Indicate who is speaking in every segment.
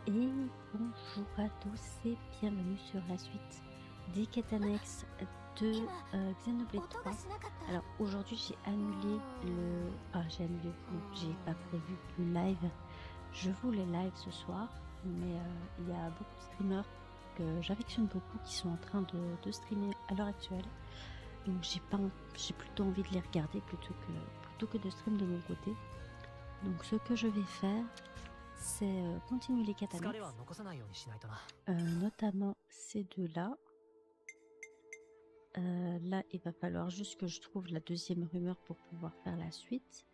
Speaker 1: Et bonjour à tous et bienvenue sur la suite des quêtes annexes de Xenoblade 3. Alors aujourd'hui j'ai annulé le... j'ai annulé, non, j'ai pas prévu le live. Je voulais live ce soir, mais il y a beaucoup de streamers que j'affectionne beaucoup qui sont en train de streamer à l'heure actuelle. Donc j'ai plutôt envie de les regarder plutôt que de stream de mon côté. Donc ce que je vais faire, c'est continuer les quêtes annexes, notamment ces deux-là. Là, il va falloir juste que je trouve la deuxième rumeur pour pouvoir faire la suite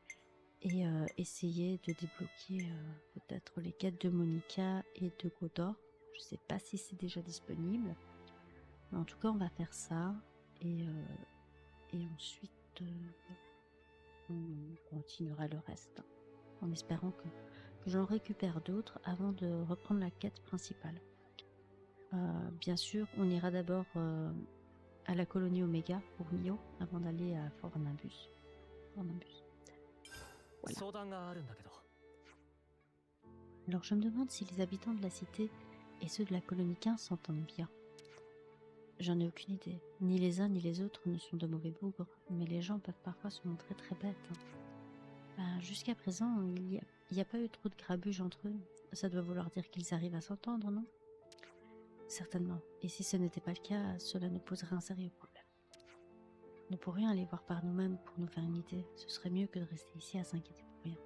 Speaker 1: et essayer de débloquer peut-être les quêtes de Monica et de Godor. Je sais pas si c'est déjà disponible, mais en tout cas, on va faire ça et ensuite on continuera le reste en espérant que j'en récupère d'autres avant de reprendre la quête principale. Bien sûr, on ira d'abord à la colonie Omega pour Mio avant d'aller à Fort Nimbus. Voilà. Alors je me demande si les habitants de la cité et ceux de la colonie 15 s'entendent bien. J'en ai aucune idée. Ni les uns ni les autres ne sont de mauvais bougres, mais les gens peuvent parfois se montrer très bêtes. Jusqu'à présent, il n'y a pas eu trop de grabuge entre eux. Ça doit vouloir dire qu'ils arrivent à s'entendre, non? Certainement. Et si ce n'était pas le cas, cela nous poserait un sérieux problème. Nous pourrions aller voir par nous-mêmes pour nous faire une idée. Ce serait mieux que de rester ici à s'inquiéter pour rien.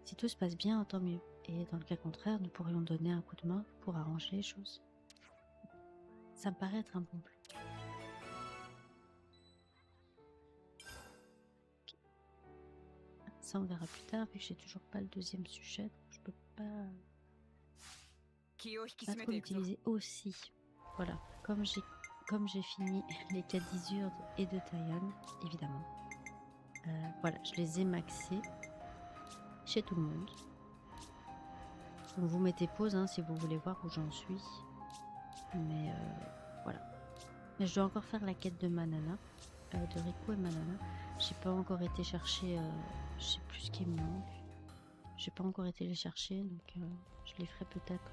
Speaker 1: Si tout se passe bien, tant mieux. Et dans le cas contraire, nous pourrions donner un coup de main pour arranger les choses. Ça me paraît être un bon plan. Ça, on verra plus tard, vu que j'ai toujours pas le deuxième sujet. Je peux pas trop l'utiliser aussi. Voilà, comme j'ai fini les quêtes d'Isurd et de Taion, évidemment. Voilà, je les ai maxés chez tout le monde. Donc vous mettez pause hein, si vous voulez voir où j'en suis. Mais voilà. Mais je dois encore faire la quête de Manana, de Riku et Manana. J'ai pas encore été chercher, je sais plus ce qui me manque. J'ai pas encore été les chercher, donc je les ferai peut-être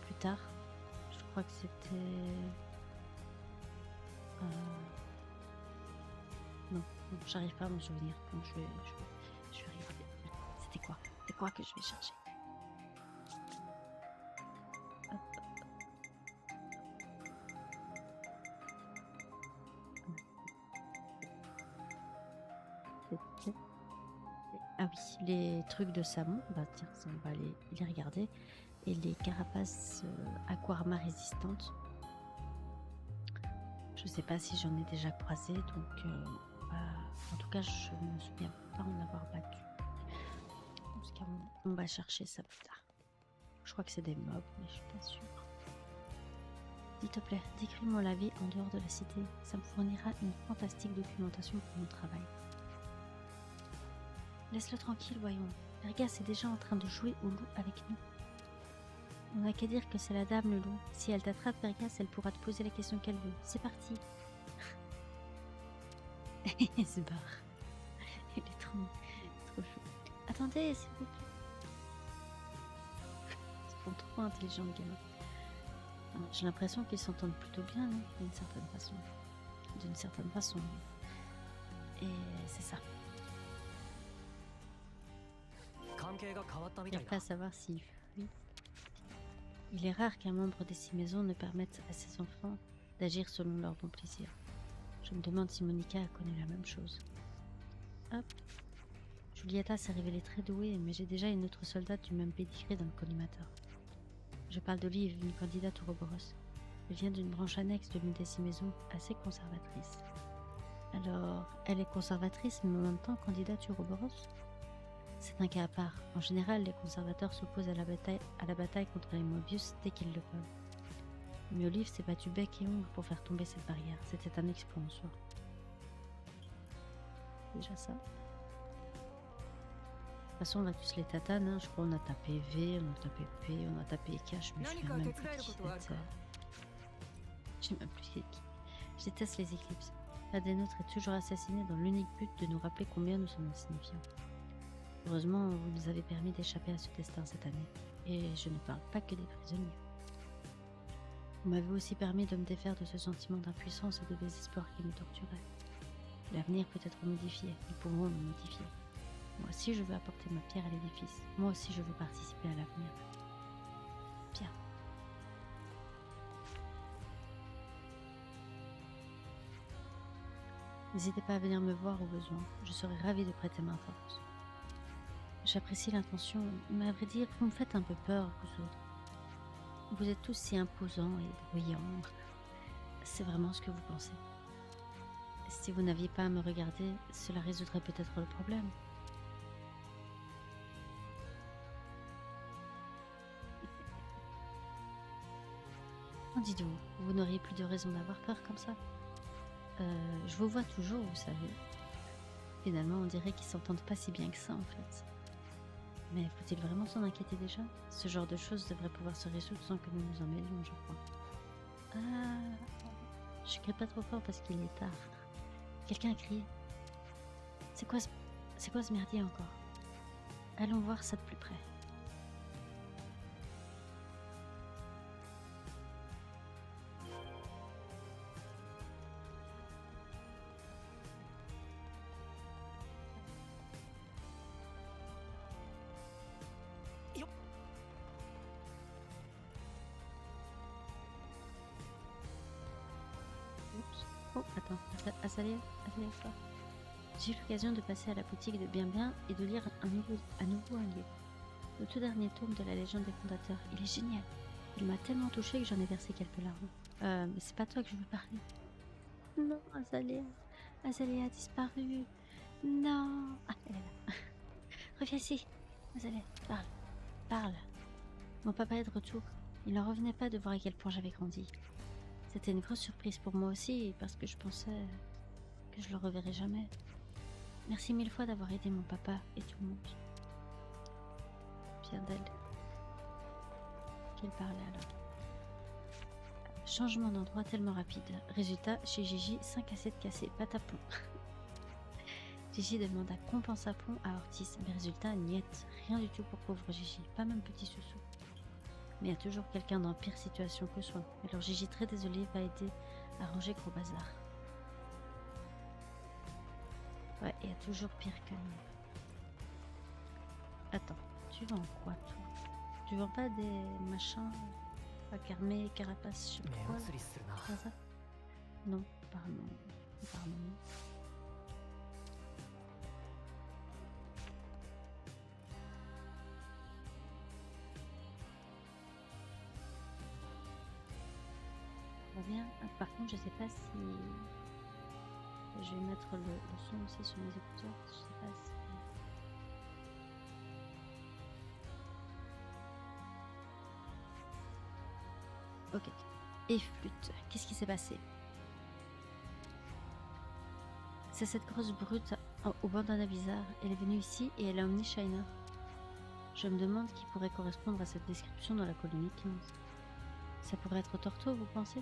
Speaker 1: plus tard. Je crois que c'était... non, j'arrive pas à m'en souvenir. Donc je vais regarder. C'était quoi? C'est quoi que je vais chercher? Ah oui, les trucs de Samon, bah tiens, ça, on va les regarder. Et les carapaces aquarma résistantes. Je sais pas si j'en ai déjà croisé, donc en tout cas, je me souviens pas en avoir battu. On va chercher ça plus tard. Je crois que c'est des mobs, mais je suis pas sûre. S'il te plaît, décris-moi la vie en dehors de la cité. Ça me fournira une fantastique documentation pour mon travail. Laisse-le tranquille, voyons. Vergas est déjà en train de jouer au loup avec nous. On n'a qu'à dire que c'est la dame le loup. Si elle t'attrape, Vergas, elle pourra te poser la question qu'elle veut. C'est parti. Il se barre. Il est trop chou. Attendez, s'il vous plaît. Ils sont trop intelligents, les gamins. J'ai l'impression qu'ils s'entendent plutôt bien, non? D'une certaine façon. D'une certaine façon. Et c'est ça. Et après, à savoir s'il fuit. Il est rare qu'un membre des 6 maisons ne permette à ses enfants d'agir selon leur bon plaisir. Je me demande si Monica a connu la même chose. Hop. Julieta s'est révélée très douée, mais j'ai déjà une autre soldate du même pédigré dans le collimateur. Je parle d'Olive, une candidate au Ouroboros. Elle vient d'une branche annexe de l'une des 6 maisons, assez conservatrice. Alors, elle est conservatrice, mais en même temps candidate au Ouroboros? C'est un cas à part. En général, les conservateurs s'opposent à la bataille contre les Mobius dès qu'ils le peuvent. Mais Olive s'est battue bec et ongle pour faire tomber cette barrière. C'était un exploit en soi. Déjà ça. De toute façon, on a tous les tatanes. Hein. Je crois qu'on a tapé V, on a tapé P, on a tapé K. Je me souviens même plus qui c'était. Je sais même plus qui. Je déteste les éclipses. L'un des nôtres est toujours assassiné dans l'unique but de nous rappeler combien nous sommes insignifiants. Heureusement, vous nous avez permis d'échapper à ce destin cette année. Et je ne parle pas que des prisonniers. Vous m'avez aussi permis de me défaire de ce sentiment d'impuissance et de désespoir qui me torturait. L'avenir peut être modifié, nous pouvons le modifier. Moi aussi je veux apporter ma pierre à l'édifice. Moi aussi je veux participer à l'avenir. Bien. N'hésitez pas à venir me voir au besoin. Je serai ravie de prêter main forte. J'apprécie l'intention, mais à vrai dire, vous me faites un peu peur, vous autres. Vous êtes tous si imposants et bruyants. C'est vraiment ce que vous pensez. Si vous n'aviez pas à me regarder, cela résoudrait peut-être le problème. Qu'en dites-vous? Vous n'auriez plus de raison d'avoir peur comme ça? Je vous vois toujours, vous savez. Finalement, on dirait qu'ils s'entendent pas si bien que ça, en fait. Mais faut-il vraiment s'en inquiéter déjà? Ce genre de choses devrait pouvoir se résoudre sans que nous nous en mêlions, je crois. Ah, je crie pas trop fort parce qu'il est tard. Quelqu'un a crié. C'est quoi ce merdier encore? Allons voir ça de plus près. Oups. Oh, attends. Azalea, quoi? J'ai eu l'occasion de passer à la boutique de Bien Bien et de lire à nouveau un livre. Le tout dernier tome de la légende des fondateurs. Il est génial. Il m'a tellement touchée que j'en ai versé quelques larmes. Mais c'est pas toi que je veux parler. Non, Azalea. Azalea a disparu. Non. Ah, elle est là. Reviens ici. Azalea, parle. Parle. Mon papa est de retour. Il n'en revenait pas de voir à quel point j'avais grandi. C'était une grosse surprise pour moi aussi, parce que je pensais que je le reverrais jamais. Merci mille fois d'avoir aidé mon papa et tout le monde. Bien d'elle. Qu'elle parlait alors. Changement d'endroit tellement rapide. Résultat, chez Gigi, 5 assiettes cassées, patapon. Gigi demanda compensation à Ortiz, mais résultat, niette. Rien du tout pour pauvre Gigi, pas même petit sous-sous. Mais il y a toujours quelqu'un dans pire situation que soi. Alors Gigi, très désolée, va aider à ranger gros bazar. Ouais, il y a toujours pire que nous. Attends, tu vends quoi, toi? Tu vends pas des machins à carmer, carapace, je sais pas quoi, là, ça? Non, apparemment. Apparemment non. Va bien. Ah, par contre, je sais pas si... Je vais mettre le son aussi sur mes écouteurs. Je sais pas si... Ok. Et flûte. Qu'est-ce qui s'est passé? C'est cette grosse brute au bandana bizarre. Elle est venue ici et elle a emmené Shiner. Je me demande qui pourrait correspondre à cette description dans la colonie 15. Ça pourrait être Torto, vous pensez?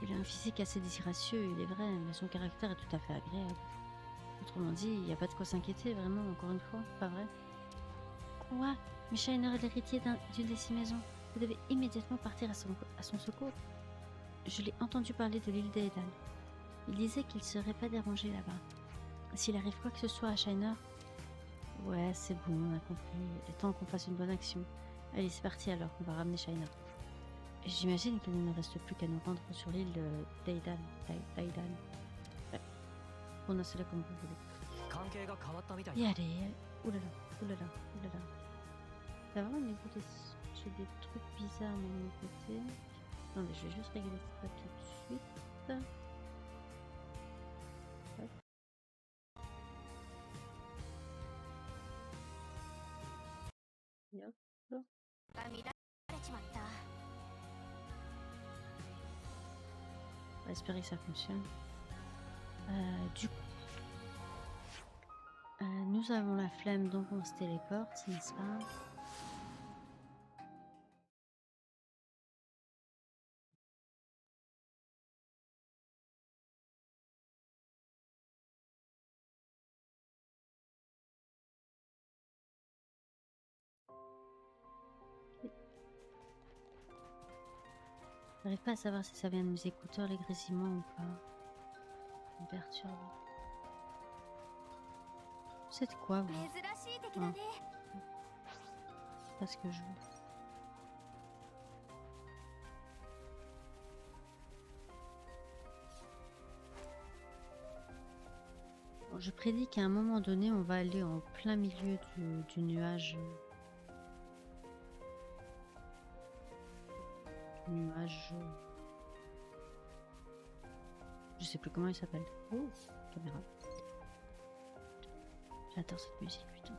Speaker 1: Il a un physique assez disgracieux, il est vrai, mais son caractère est tout à fait agréable. Autrement dit, il n'y a pas de quoi s'inquiéter, vraiment, encore une fois, pas vrai? Quoi? Mais Shiner est l'héritier d'une des 6 maisons. Vous devez immédiatement partir à son secours. Je l'ai entendu parler de l'île d'Edan. Il disait qu'il serait pas dérangé là-bas. S'il arrive quoi que ce soit à Shiner... Ouais, c'est bon, on a compris. Il est temps qu'on fasse une bonne action. Allez, c'est parti alors, on va ramener Shiner. J'imagine qu'il ne reste plus qu'à nous rendre sur l'île d'Aidan. Ouais. On a cela comme vous voulez. Y allez. Oulala, oulala, oulala. Ça va au niveau des... J'ai des trucs bizarres de mon côté. Attendez, je vais juste régler ça tout de suite. Hop. Et hop. On va espérer que ça fonctionne. Du coup, nous avons la flemme, donc on se téléporte, n'est-ce pas? J'arrive pas à savoir si ça vient de mes écouteurs, les grésillements ou pas. Ça me perturbe. C'est quoi, vous?
Speaker 2: 珍しい敵だ
Speaker 1: Ah,
Speaker 2: ね。
Speaker 1: c'est pas ce que je veux. Bon, je prédis qu'à un moment donné, on va aller en plein milieu du nuage. Nuage. Je sais plus comment il s'appelle. Oh, caméra. J'adore cette musique, putain.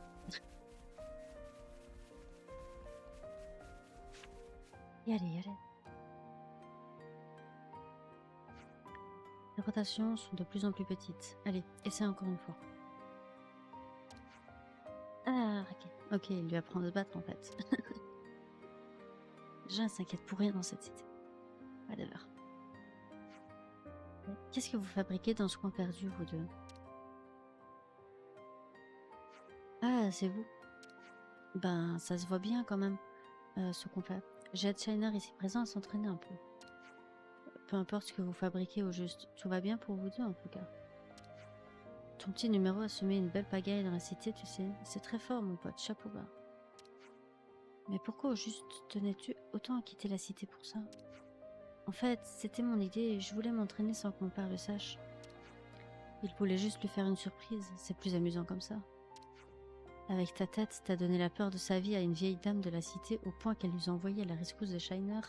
Speaker 1: Y allez, y allez. Les rotations sont de plus en plus petites. Allez, essaie encore une fois. Ah, ok. Ok, il lui apprend à se battre en fait. Déjà, elle s'inquiète pour rien dans cette cité. Whatever. Qu'est-ce que vous fabriquez dans ce coin perdu, vous deux? Ah, c'est vous. Ben, ça se voit bien quand même, ce qu'on fait. J'ai Ed Shiner ici présent à s'entraîner un peu. Peu importe ce que vous fabriquez au juste, tout va bien pour vous deux en tout cas. Ton petit numéro a semé une belle pagaille dans la cité, tu sais. C'est très fort, mon pote, chapeau bas. Mais pourquoi au juste tenais-tu autant à quitter la cité pour ça? En fait, c'était mon idée et je voulais m'entraîner sans que mon père le sache. Il voulait juste lui faire une surprise, c'est plus amusant comme ça. Avec ta tête, t'as donné la peur de sa vie à une vieille dame de la cité au point qu'elle nous a envoyé à la rescousse de Shiner.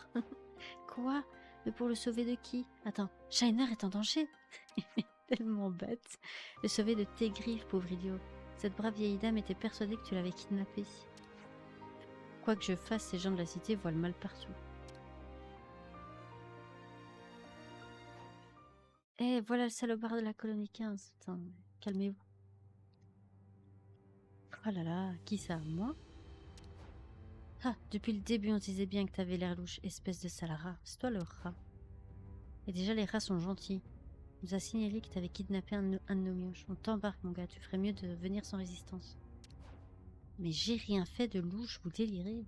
Speaker 1: Quoi? Mais pour le sauver de qui? Attends, Shiner est en danger? Tellement bête. Le sauver de tes griffes, pauvre idiot. Cette brave vieille dame était persuadée que tu l'avais kidnappée. Quoi que je fasse, ces gens de la cité voient le mal partout. Eh, voilà le salopard de la colonie 15. Putain, calmez-vous. Oh là là, qui ça? Moi? Ah, depuis le début, on disait bien que t'avais l'air louche, espèce de sale rat. C'est toi le rat. Et déjà, les rats sont gentils. On nous a signalé que t'avais kidnappé un de nos mioches. On t'embarque, mon gars, tu ferais mieux de venir sans résistance. Mais j'ai rien fait de louche, vous délirez.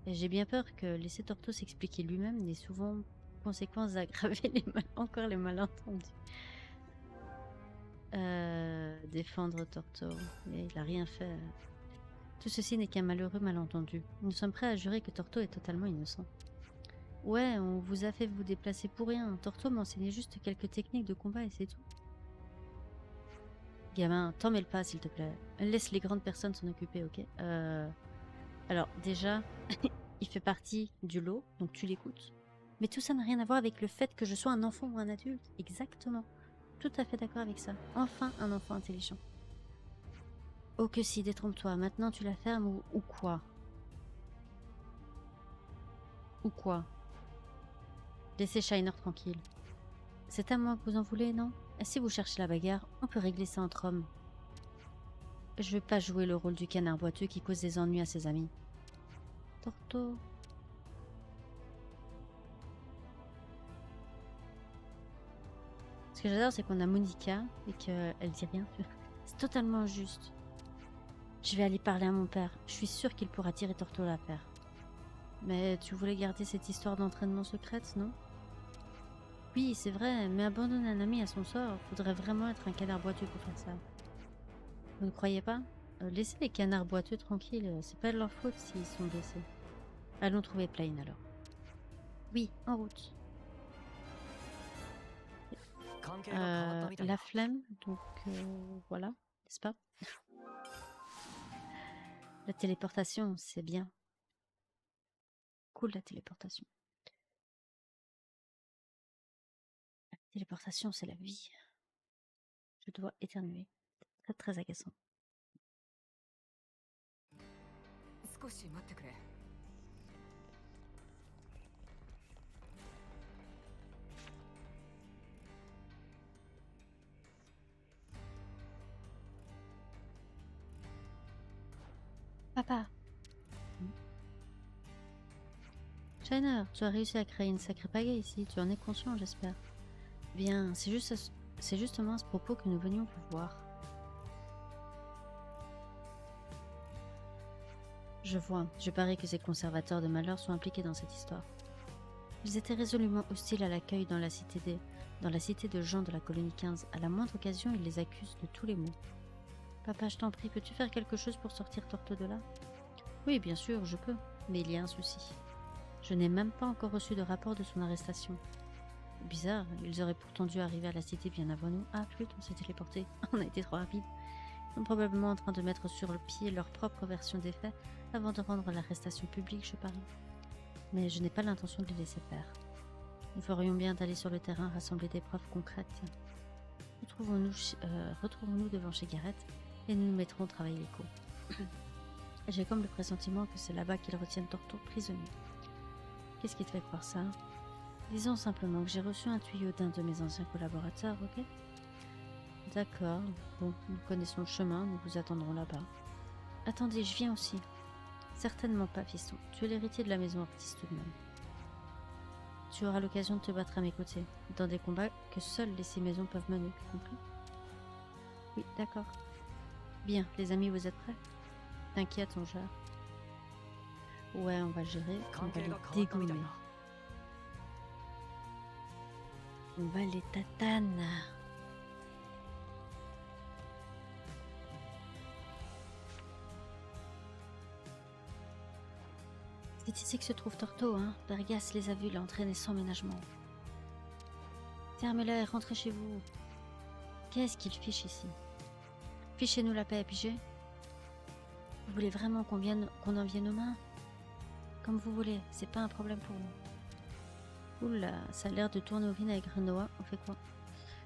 Speaker 1: Et j'ai bien peur que laisser Torto s'expliquer lui-même n'ait souvent conséquences d'aggraver encore les malentendus. Défendre Torto. Mais il a rien fait. Tout ceci n'est qu'un malheureux malentendu. Nous sommes prêts à jurer que Torto est totalement innocent. Ouais, on vous a fait vous déplacer pour rien. Torto m'enseignait juste quelques techniques de combat et c'est tout. Gamin, t'en mêle pas s'il te plaît. Laisse les grandes personnes s'en occuper, ok? Alors déjà, il fait partie du lot, donc tu l'écoutes. Mais tout ça n'a rien à voir avec le fait que je sois un enfant ou un adulte. Exactement. Tout à fait d'accord avec ça. Enfin, un enfant intelligent. Oh que si, détrompe-toi. Maintenant tu la fermes ou quoi? Ou quoi? Laissez Shiner tranquille. C'est à moi que vous en voulez, non? Et si vous cherchez la bagarre, on peut régler ça entre hommes. Je veux pas jouer le rôle du canard boiteux qui cause des ennuis à ses amis. Torto. Ce que j'adore, c'est qu'on a Monica et qu'elle dit rien. C'est totalement injuste. Je vais aller parler à mon père. Je suis sûre qu'il pourra tirer Torto l'affaire. Mais tu voulais garder cette histoire d'entraînement secrète, non? Oui, c'est vrai, mais abandonner un ami à son sort, faudrait vraiment être un canard boiteux pour faire ça. Vous ne croyez pas? Laissez les canards boiteux tranquilles, c'est pas de leur faute s'ils sont blessés. Allons trouver Plain alors. Oui, en route. La flemme, donc voilà, n'est-ce pas? La téléportation, c'est bien. Cool la téléportation. La téléportation, c'est la vie. Je dois éternuer. Très très agaçant.
Speaker 2: 少し待ってくれ。
Speaker 1: Papa. Shiner, tu as réussi à créer une sacrée pagaille ici, tu en es conscient, j'espère. Bien, c'est justement à ce propos que nous venions vous voir. Je vois, je parie que ces conservateurs de malheur sont impliqués dans cette histoire. Ils étaient résolument hostiles à l'accueil dans la cité de gens de la colonie 15. À la moindre occasion, ils les accusent de tous les maux. Papa, je t'en prie, peux-tu faire quelque chose pour sortir Torto de là? Oui, bien sûr, je peux, mais il y a un souci. Je n'ai même pas encore reçu de rapport de son arrestation. Bizarre, ils auraient pourtant dû arriver à la cité bien avant nous. Ah, flûte, on s'est téléporté. On a été trop rapide. Ils sont probablement en train de mettre sur le pied leur propre version des faits avant de rendre l'arrestation publique, je parie. Mais je n'ai pas l'intention de les laisser faire. Nous ferions bien d'aller sur le terrain rassembler des preuves concrètes. Retrouvons-nous devant chez Gareth et nous nous mettrons au travail l'écho. J'ai comme le pressentiment que c'est là-bas qu'ils retiennent Torto prisonnier. Qu'est-ce qui te fait croire ça? Disons simplement que j'ai reçu un tuyau d'un de mes anciens collaborateurs, ok? D'accord. Bon, nous connaissons le chemin, nous vous attendrons là-bas. Attendez, je viens aussi. Certainement pas, fiston. Tu es l'héritier de la maison artiste tout de même. Tu auras l'occasion de te battre à mes côtés, dans des combats que seules les 6 maisons peuvent mener, compris? Oui, d'accord. Bien, les amis, vous êtes prêts? T'inquiète, on gère. Ouais, on va le gérer, on va les dégommer. On va les tatane. C'est ici que se trouve Torto, hein. Bergas les a vus l'entraîner sans ménagement. Fermez-le et rentrez chez vous. Qu'est-ce qu'il fiche ici? Fichez-nous la paix, pigé. Vous voulez vraiment qu'on en vienne aux mains? Comme vous voulez, c'est pas un problème pour nous. Oula, ça a l'air de tourner au vinaigre, Noah. On fait quoi?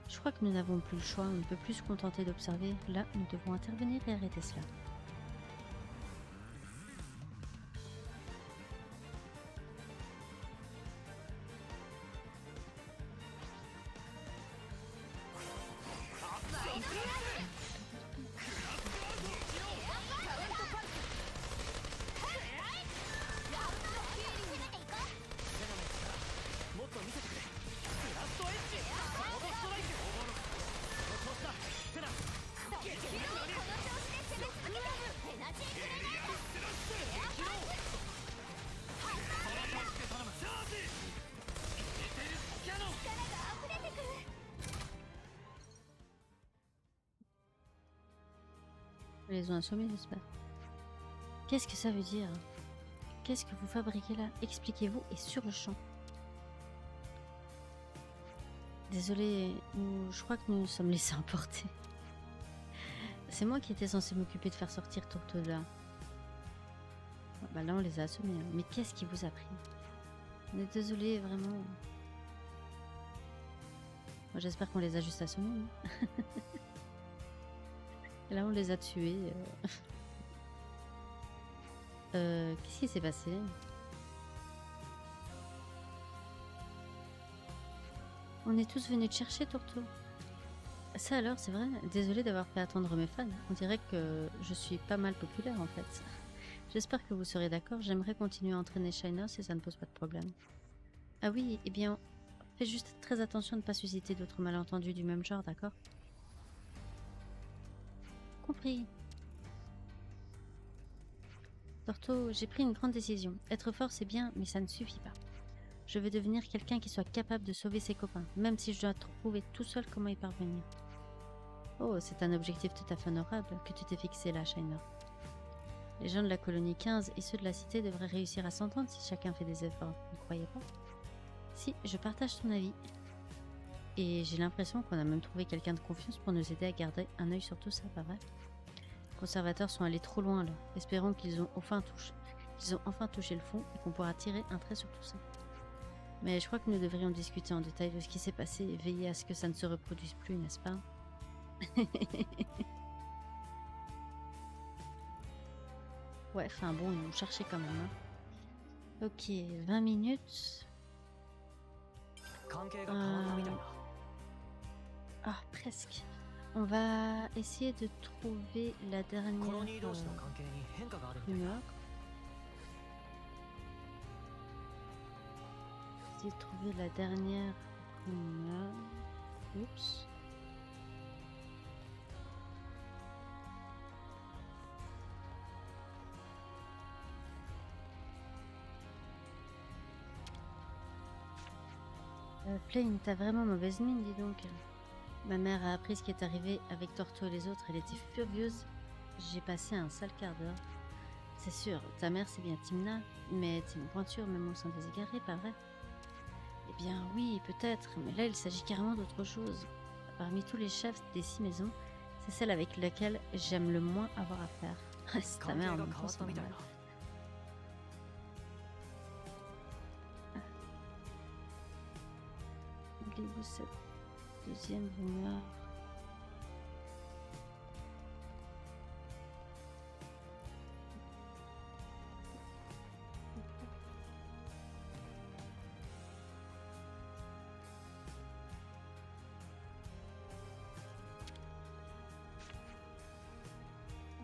Speaker 1: Je crois que nous n'avons plus le choix, on ne peut plus se contenter d'observer. Là, nous devons intervenir et arrêter cela. Ils les ont assommés, j'espère. Qu'est-ce que ça veut dire? Qu'est-ce que vous fabriquez là? Expliquez-vous et sur le champ. Désolé, je crois que nous nous sommes laissés emporter. C'est moi qui étais censé m'occuper de faire sortir Torto de là. Bah là, on les a assommés. Hein. Mais qu'est-ce qui vous a pris? On est désolé, vraiment. Moi, j'espère qu'on les a juste assommés. Hein. Là, on les a tués. Qu'est-ce qui s'est passé? On est tous venus te chercher, Torto. Ça alors, c'est vrai. Désolée d'avoir fait attendre mes fans. On dirait que je suis pas mal populaire, en fait. J'espère que vous serez d'accord. J'aimerais continuer à entraîner Shiner si ça ne pose pas de problème. Ah oui, eh bien, fais juste très attention de ne pas susciter d'autres malentendus du même genre, d'accord? Compris. Torto, j'ai pris une grande décision. Être fort, c'est bien, mais ça ne suffit pas. Je veux devenir quelqu'un qui soit capable de sauver ses copains, même si je dois trouver tout seul comment y parvenir. Oh, c'est un objectif tout à fait honorable que tu t'es fixé là, Shiner. Les gens de la colonie 15 et ceux de la cité devraient réussir à s'entendre si chacun fait des efforts, ne croyez pas? Si, je partage ton avis. Et j'ai l'impression qu'on a même trouvé quelqu'un de confiance pour nous aider à garder un œil sur tout ça, pas vrai? Les conservateurs sont allés trop loin là. Espérons qu'ils ont enfin touché le fond et qu'on pourra tirer un trait sur tout ça. Mais je crois que nous devrions discuter en détail de ce qui s'est passé et veiller à ce que ça ne se reproduise plus, n'est-ce pas? Ouais, enfin bon, ils m'ont cherché quand même. Hein. Ok, 20 minutes. Ah, presque. On va essayer de trouver la dernière rumeur. Essayer de trouver la dernière rumeur. Oups. Plaine, t'as vraiment mauvaise mine, dis donc. Ma mère a appris ce qui est arrivé avec Torto et les autres. Elle était furieuse. J'ai passé un sale quart d'heure. C'est sûr, ta mère c'est bien Timna, mais t'es une pointure même au sein des égarés, pas vrai? Eh bien oui, peut-être, mais là il s'agit carrément d'autre chose. Parmi tous les chefs des 6 maisons, c'est celle avec laquelle j'aime le moins avoir à faire. C'est ta
Speaker 2: 関
Speaker 1: mère
Speaker 2: 係
Speaker 1: en
Speaker 2: が
Speaker 1: même
Speaker 2: 変
Speaker 1: temps,
Speaker 2: わっ
Speaker 1: c'est
Speaker 2: たみたい
Speaker 1: normal.
Speaker 2: だ。
Speaker 1: Il est où cette deuxième rumeur?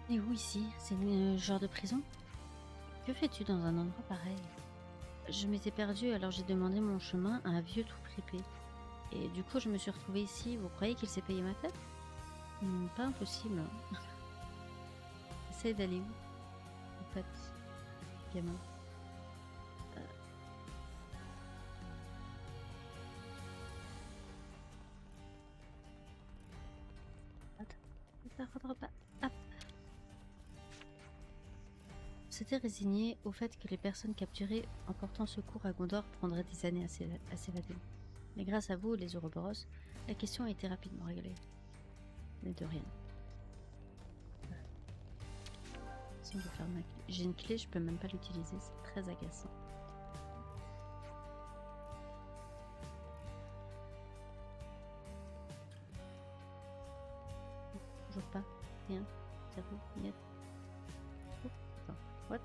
Speaker 1: Et où ici? C'est une genre de prison? Que fais-tu dans un endroit pareil? Je m'étais perdue, alors j'ai demandé mon chemin à un vieux tout fripé. Et du coup, je me suis retrouvée ici. Vous croyez qu'il s'est payé ma tête? Pas impossible. Essaye d'aller où, en fait, gamin? Euh, Attends. Hop. S'était résigné au fait que les personnes capturées en portant secours à Gondor prendraient des années à s'évader. Mais grâce à vous, les Ouroboros, la question a été rapidement réglée. Mais de rien. Si on veut faire ma clé. J'ai une clé, je peux même pas l'utiliser, c'est très agaçant. Toujours pas. Rien. Zéro. Niet. Oh, attends. What?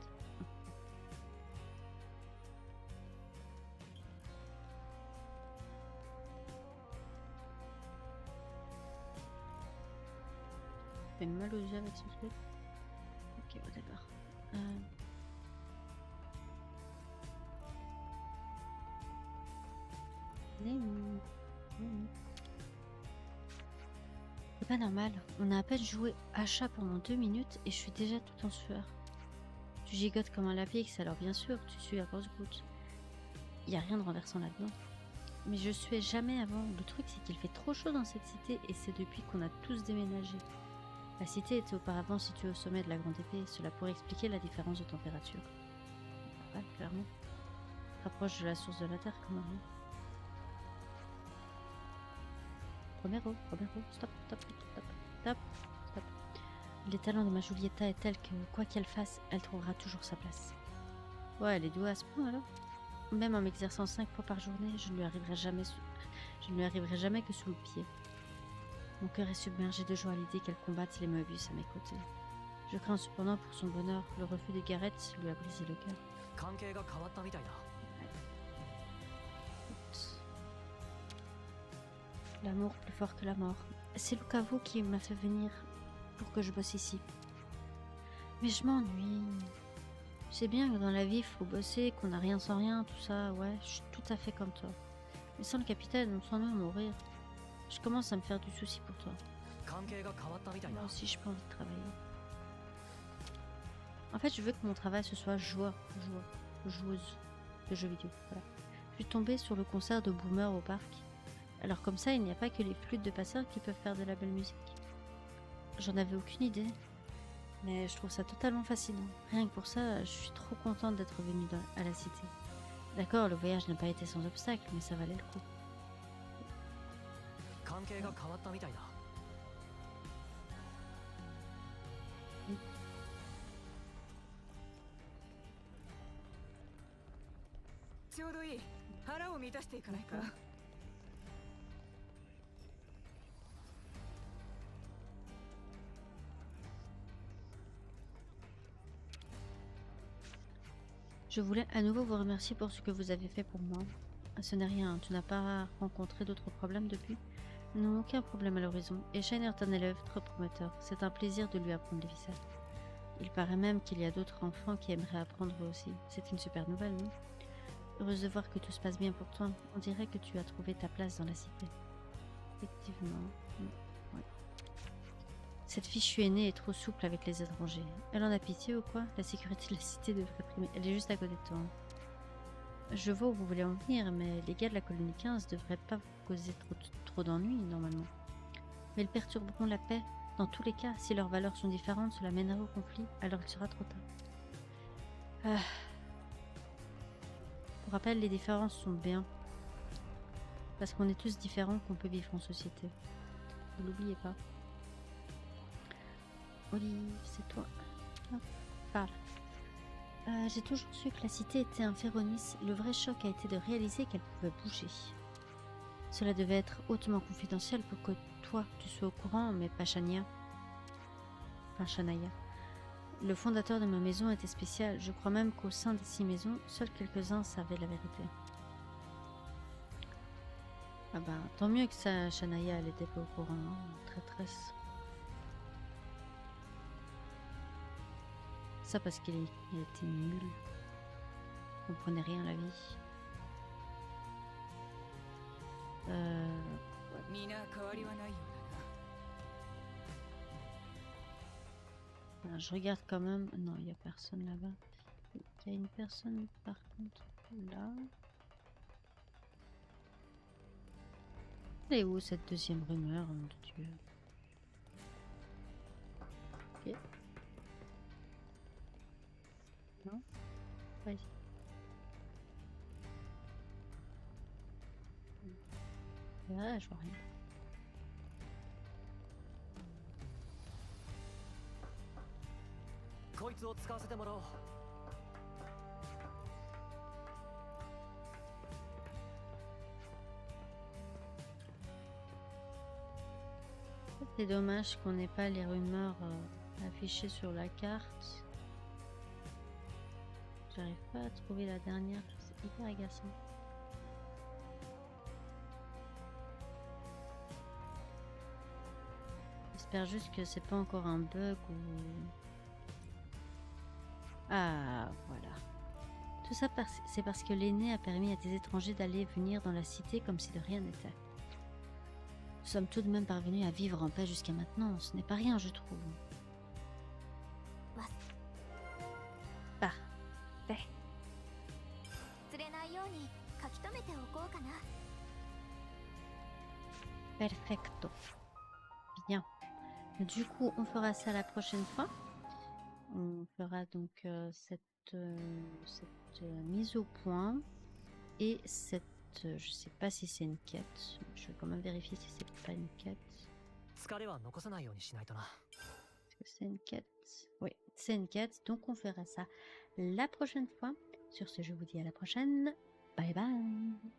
Speaker 1: Fait mal aux yeux avec ce truc. Ok, bon, d'accord. C'est pas normal. On a à peine joué achat pendant 2 minutes et je suis déjà tout en sueur. Tu gigotes comme un lapix, alors bien sûr, tu suis à grosses gouttes. Y a rien de renversant là-dedans. Mais je suais jamais avant. Le truc, c'est qu'il fait trop chaud dans cette cité et c'est depuis qu'on a tous déménagé. La cité était auparavant située au sommet de la Grande Épée. Cela pourrait expliquer la différence de température. Ouais, clairement. Rapproche de la source de la Terre, comme rien. Romero, stop. Les talents de ma Julieta est tel que, quoi qu'elle fasse, elle trouvera toujours sa place. Ouais, elle est douée à ce point alors. Même en m'exerçant 5 fois par journée, je ne lui arriverai jamais que sous le pied. Mon cœur est submergé de joie à l'idée qu'elle combatte les Moebius à mes côtés. Je crains cependant pour son bonheur, le refus de Gareth lui a brisé le cœur.
Speaker 2: 関係が変わったみたいだ。
Speaker 1: L'amour plus fort que la mort. C'est Lucavu qui m'a fait venir pour que je bosse ici. Mais je m'ennuie. Je sais bien que dans la vie, il faut bosser, qu'on n'a rien sans rien, tout ça, ouais, je suis tout à fait comme toi. Mais sans le capitaine, on s'ennuie à mourir. Je commence à me faire du souci pour toi.
Speaker 2: 関係が変わったみたいだ。
Speaker 1: Moi aussi, j'ai pas envie de travailler. En fait, je veux que mon travail ce soit joueuse de jeux vidéo. Voilà. Je suis tombée sur le concert de Boomer au parc. Alors comme ça, il n'y a pas que les flûtes de passeurs qui peuvent faire de la belle musique. J'en avais aucune idée. Mais je trouve ça totalement fascinant. Rien que pour ça, je suis trop contente d'être venue à la cité. D'accord, le voyage n'a pas été sans obstacle, mais ça valait le coup.
Speaker 2: 関係が変わったみたいだ。 ちょうどいい。腹を満たしていかないか。
Speaker 1: Je voulais à nouveau vous remercier pour ce que vous avez fait pour moi. Ce n'est rien, tu n'as pas rencontré d'autres problèmes depuis? Non, aucun problème à l'horizon. Et Shane est un élève très prometteur. C'est un plaisir de lui apprendre les ficelles. Il paraît même qu'il y a d'autres enfants qui aimeraient apprendre eux aussi. C'est une super nouvelle, non? Heureuse de voir que tout se passe bien pour toi. On dirait que tu as trouvé ta place dans la cité. Effectivement. Ouais. Cette fichue aînée est trop souple avec les étrangers. Elle en a pitié ou quoi? La sécurité de la cité devrait primer. Elle est juste à côté de toi. Je vois où vous voulez en venir, mais les gars de la colonie 15 devraient pas vous causer trop d'ennuis, normalement. Mais ils perturberont la paix. Dans tous les cas, si leurs valeurs sont différentes, cela mènera au conflit, alors il sera trop tard. Pour rappel, les différences sont bien. Parce qu'on est tous différents qu'on peut vivre en société. Ne l'oubliez pas. Olive, c'est toi. Hop, parle. J'ai toujours su que la cité était un Féronis. Le vrai choc a été de réaliser qu'elle pouvait bouger. Cela devait être hautement confidentiel pour que toi, tu sois au courant, mais pas Shania. Enfin, Shania. Le fondateur de ma maison était spécial. Je crois même qu'au sein des 6 maisons, seuls quelques-uns savaient la vérité. Ah bah, tant mieux que ça, Shania, elle était pas au courant. Hein. Traîtresse. Ça parce qu'il était nul. Il comprenait rien à la vie. Je regarde quand même. Non, il n'y a personne là-bas. Il y a une personne par contre là. Elle est où cette deuxième rumeur, nom de Dieu? Ok. Non, pas ici. Ah, je vois rien. C'est dommage qu'on n'ait pas les rumeurs affichées sur la carte. J'arrive pas à trouver la dernière, c'est hyper agaçant. J'espère juste que c'est pas encore un bug ou... Ah, voilà. Tout ça, c'est parce que l'aîné a permis à des étrangers d'aller et venir dans la cité comme si de rien n'était. Nous sommes tout de même parvenus à vivre en paix jusqu'à maintenant. Ce n'est pas rien, je trouve. Parfait. Perfecto. Bien. Du coup, on fera ça la prochaine fois. On fera donc cette mise au point et cette... je sais pas si c'est une quête. Je vais quand même vérifier si c'est pas une quête. Est-ce que c'est une quête? Oui, c'est une quête. Donc on fera ça la prochaine fois. Sur ce, je vous dis à la prochaine. Bye bye.